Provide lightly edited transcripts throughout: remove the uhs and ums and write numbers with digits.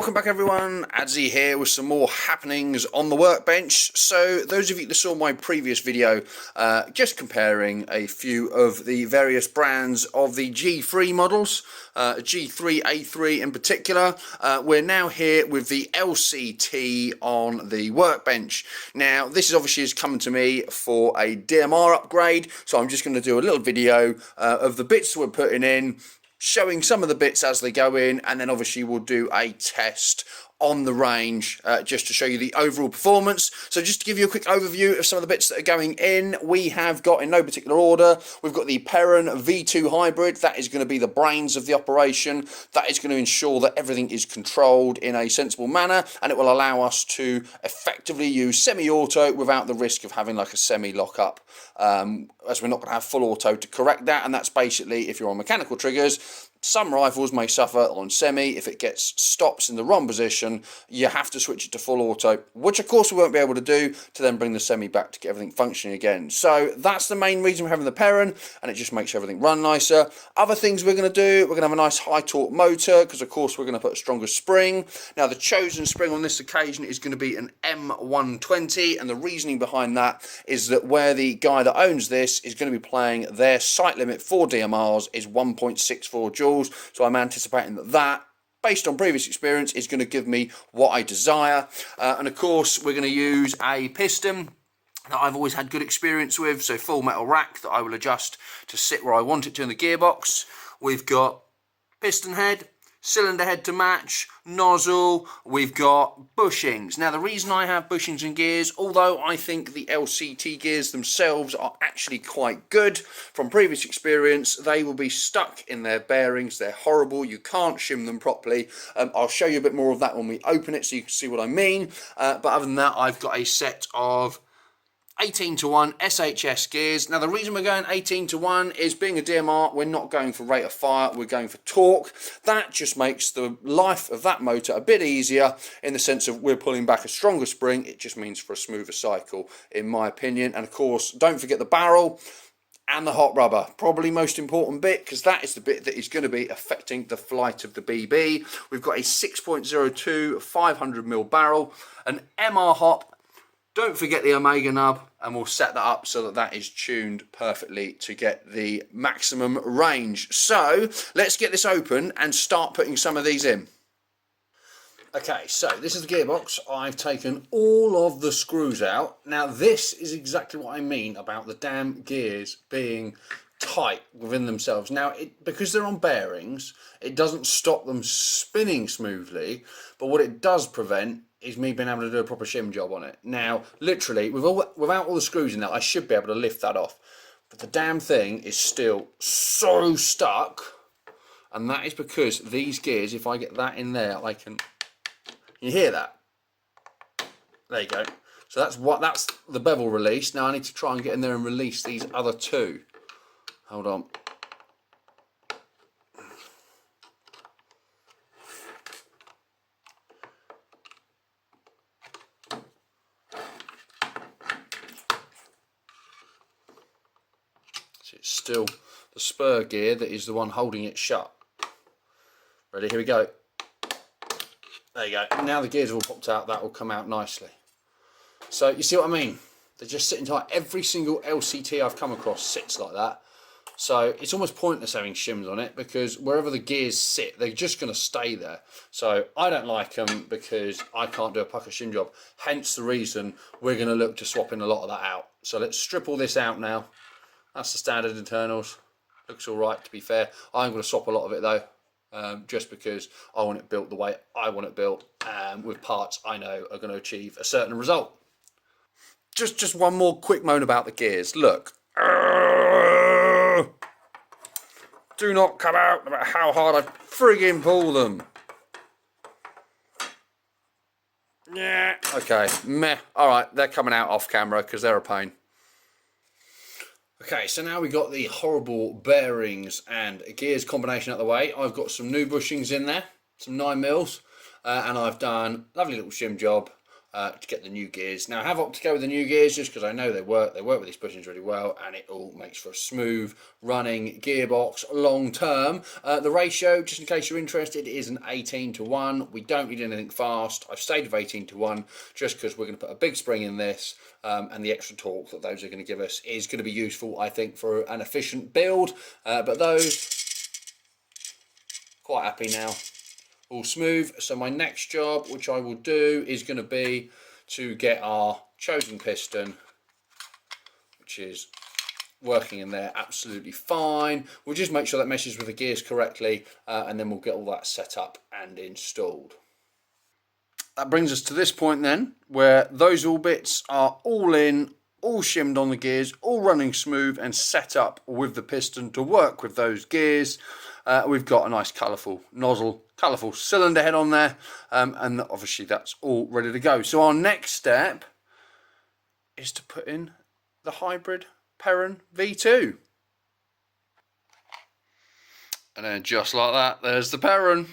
Welcome back everyone, Adzi here with some more happenings on the workbench. So those of you that saw my previous video just comparing a few of the various brands of the G3 models, G3A3 in particular, we're now here with the LCT on the workbench. Now this is obviously coming to me for a DMR upgrade, so I'm just going to do a little video of the bits we're putting in, showing some of the bits as they go in, and then obviously we'll do a test on the range just to show you the overall performance. So just to give you a quick overview of some of the bits that are going in, we have got, in no particular order, we've got the Perrin V2 hybrid. That is going to be the brains of the operation. That is going to ensure that everything is controlled in a sensible manner, and it will allow us to effectively use semi-auto without the risk of having like a semi-lockup, as we're not going to have full auto to correct that. And that's basically if you're on mechanical triggers. Some rifles may suffer on semi. If it gets stops in the wrong position, you have to switch it to full auto, which of course we won't be able to do, to then bring the semi back to get everything functioning again. So that's the main reason we're having the Perrin, and it just makes everything run nicer. Other things we're going to do, we're going to have a nice high torque motor, because of course we're going to put a stronger spring. Now the chosen spring on this occasion is going to be an M120, and the reasoning behind that is that where the guy that owns this is going to be playing, their sight limit for DMRs is 1.64 joules. So I'm anticipating that based on previous experience is going to give me what I desire. And of course we're going to use a piston that I've always had good experience with, so full metal rack that I will adjust to sit where I want it to in the gearbox. We've got piston head, cylinder head to match, nozzle, we've got bushings. Now the reason I have bushings and gears, although I think the LCT gears themselves are actually quite good, from previous experience they will be stuck in their bearings. They're horrible, you can't shim them properly. I'll show you a bit more of that when we open it so you can see what I mean. But other than that, I've got a set of 18:1 SHS gears. Now the reason we're going 18:1 is, being a DMR, we're not going for rate of fire, we're going for torque. That just makes the life of that motor a bit easier, in the sense of we're pulling back a stronger spring. It just means for a smoother cycle, in my opinion. And of course, don't forget the barrel and the hot rubber, probably most important bit, because that is the bit that is going to be affecting the flight of the BB. We've got a 6.02 500mm barrel, an MR hop. Don't forget the Omega nub, and we'll set that up so that that is tuned perfectly to get the maximum range. So let's get this open and start putting some of these in. Okay, so this is the gearbox. I've taken all of the screws out. Now this is exactly what I mean about the damn gears being tight within themselves. Now because they're on bearings, it doesn't stop them spinning smoothly, but what it does prevent is me being able to do a proper shim job on it. Now literally without all the screws in there, I should be able to lift that off, but the damn thing is still so stuck, and that is because these gears, if I get that in there, I can, you hear that? There you go. So that's the bevel release. Now I need to try and get in there and release these other two. Hold on. So it's still the spur gear that is the one holding it shut. Ready? Here we go. There you go. Now the gears have all popped out. That will come out nicely. So you see what I mean? They're just sitting tight. Every single LCT I've come across sits like that. So it's almost pointless having shims on it, because wherever the gears sit, they're just going to stay there. So I don't like them because I can't do a pucker shim job. Hence the reason we're going to look to swapping a lot of that out. So let's strip all this out now. That's the standard internals. Looks all right, to be fair. I'm going to swap a lot of it though, just because I want it built the way I want it built, with parts I know are going to achieve a certain result. Just one more quick moan about the gears. Look. Do not come out no matter how hard I friggin' pull them. Yeah. Okay. Meh. Alright, they're coming out off camera because they're a pain. Okay, so now we've got the horrible bearings and gears combination out of the way. I've got some new bushings in there, some 9mm, and I've done a lovely little shim job. to get the new gears. Now I have opted to go with the new gears just because I know they work with these bushings really well, and it all makes for a smooth running gearbox long term. The ratio, just in case you're interested, is an 18:1. We don't need anything fast. I've stayed with 18:1 just because we're going to put a big spring in this, and the extra torque that those are going to give us is going to be useful, I think, for an efficient build. But those, quite happy now, all smooth. So my next job, which I will do, is going to be to get our chosen piston, which is working in there absolutely fine. We'll just make sure that meshes with the gears correctly, and then we'll get all that set up and installed. That brings us to this point then, where those all bits are all in, all shimmed on the gears, all running smooth and set up with the piston to work with those gears. We've got a nice colourful nozzle, colourful cylinder head on there, and obviously that's all ready to go. So our next step is to put in the hybrid Perrin V2. And then just like that, there's the Perrin.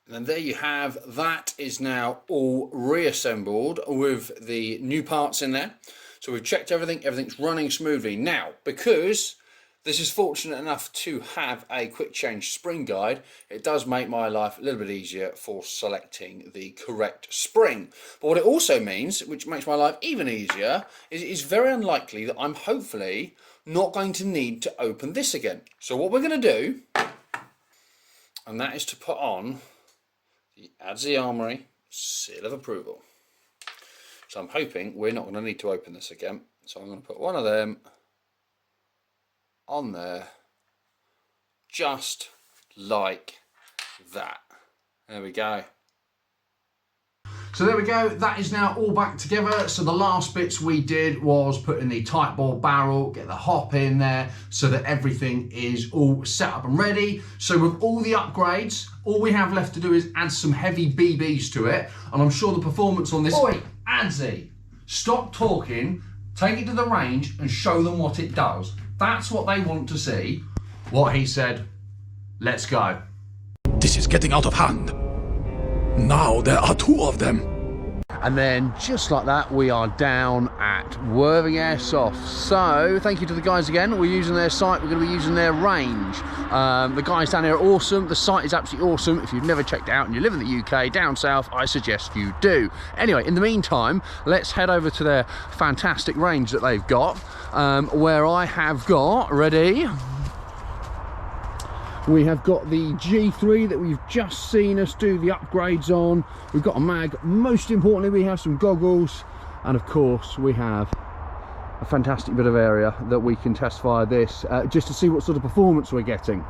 And then there you have, that is now all reassembled with the new parts in there. So we've checked everything, everything's running smoothly. Now, because this is fortunate enough to have a quick change spring guide, it does make my life a little bit easier for selecting the correct spring. But what it also means, which makes my life even easier, is it is very unlikely that I'm hopefully not going to need to open this again. So what we're going to do, and that is to put on the ADSI Armoury seal of approval. So I'm hoping we're not going to need to open this again. So I'm going to put one of them on there, just like that. There we go. So there we go, that is now all back together. So the last bits we did was put in the tight bore barrel, get the hop in there so that everything is all set up and ready. So with all the upgrades, all we have left to do is add some heavy BBs to it. And I'm sure the performance on this... Oh wait, ADSI, stop talking, take it to the range and show them what it does. That's what they want to see. What he said, let's go. This is getting out of hand. Now there are two of them. And then just like that, we are down at Worthing Airsoft. So thank you to the guys again. We're using their site, we're going to be using their range. The guys down here are awesome. The site is absolutely awesome. If you've never checked it out and you live in the UK, down south, I suggest you do. Anyway, in the meantime, let's head over to their fantastic range that they've got, where I have got, ready? We have got the G3 that we've just seen us do the upgrades on. We've got a mag. Most importantly, we have some goggles. And of course, we have a fantastic bit of area that we can test via this, just to see what sort of performance we're getting.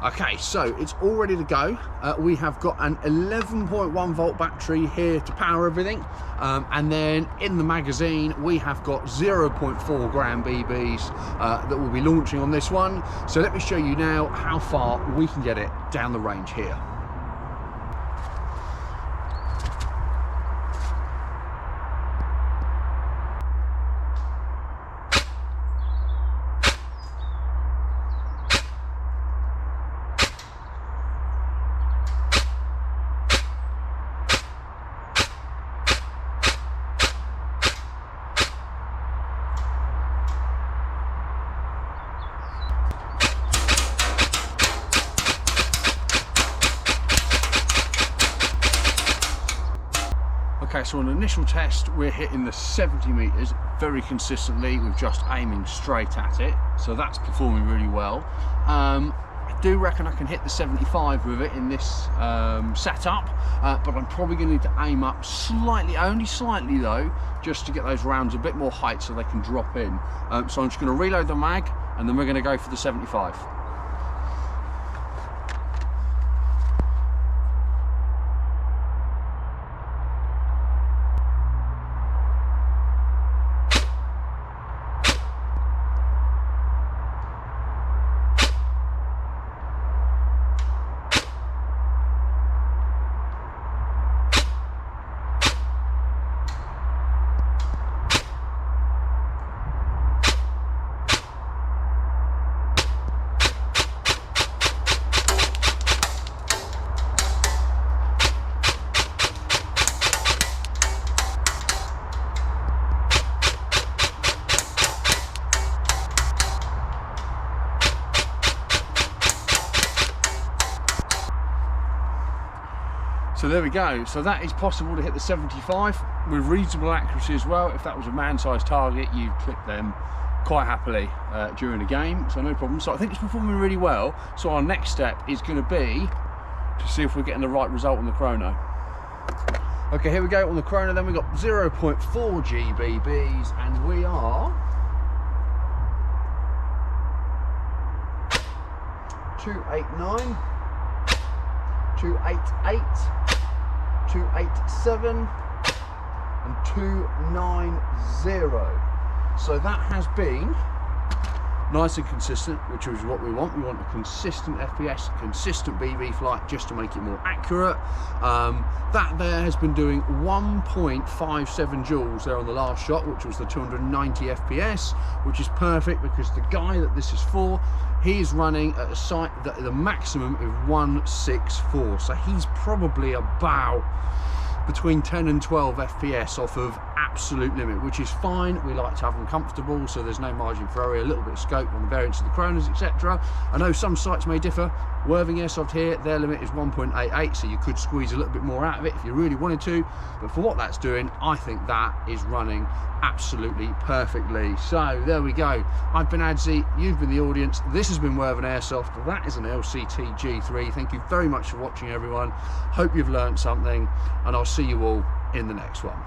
Okay, so it's all ready to go. We have got an 11.1 volt battery here to power everything. And then in the magazine, we have got 0.4 gram BBs that we'll be launching on this one. So let me show you now how far we can get it down the range here. Okay, so on initial test, we're hitting the 70 meters very consistently with just aiming straight at it. So that's performing really well. I do reckon I can hit the 75 with it in this setup, but I'm probably going to need to aim up slightly, only slightly though, just to get those rounds a bit more height so they can drop in. So I'm just going to reload the mag and then we're going to go for the 75. So there we go. So that is possible to hit the 75 with reasonable accuracy as well. If that was a man-sized target, you'd clip them quite happily during the game, so no problem. So I think it's performing really well. So our next step is going to be to see if we're getting the right result on the chrono. Okay, here we go on the chrono. Then we've got 0.4 GBBs, and we are 289, 288, 287 and 290. So that has been nice and consistent, which is what we want. We want a consistent FPS, consistent BB flight, just to make it more accurate. That there has been doing 1.57 joules there on the last shot, which was the 290 FPS, which is perfect because the guy that this is for, he is running at a site that the maximum is 164. So he's probably about between 10 and 12 FPS off of absolute limit, which is fine. We like to have them comfortable, so there's no margin for error, a little bit of scope on the variance of the chronos, etc. I know some sites may differ. Worthing Airsoft here, their limit is 1.88, so you could squeeze a little bit more out of it if you really wanted to, but for what that's doing, I think that is running absolutely perfectly. So there we go. I've been Adzi, you've been the audience, this has been Worthing Airsoft, that is an LCT G3. Thank you very much for watching, everyone. Hope you've learned something, and I'll see you all in the next one.